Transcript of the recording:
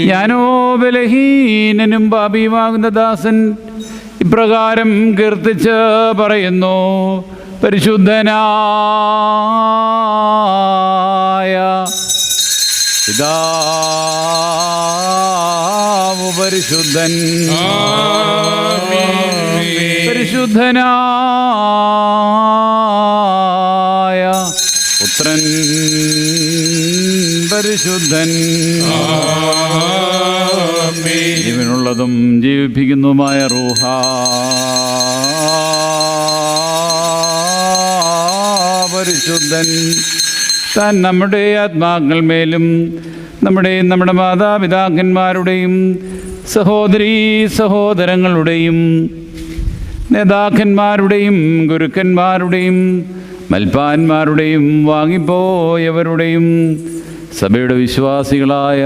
ഞാനോ ബലഹീനനും പാപിയുമാകുന്ന ദാസൻ ഇപ്രകാരം കീർത്തിച്ച് പറയുന്നു. പരിശുദ്ധനായ പിതാവ് പരിശുദ്ധൻ, പരിശുദ്ധനായ പുത്രൻ പരിശുദ്ധൻ, ജീവനുള്ളതും ജീവിപ്പിക്കുന്നതുമായ റൂഹ പരിശുദ്ധൻ, താൻ നമ്മുടെ ആത്മാക്കൾ മേലും നമ്മുടെ മാതാപിതാക്കന്മാരുടെയും സഹോദരീ സഹോദരങ്ങളുടെയും നേതാക്കന്മാരുടെയും ഗുരുക്കന്മാരുടെയും മൽപ്പാന്മാരുടെയും വാങ്ങിപ്പോയവരുടെയും സഭയുടെ വിശ്വാസികളായ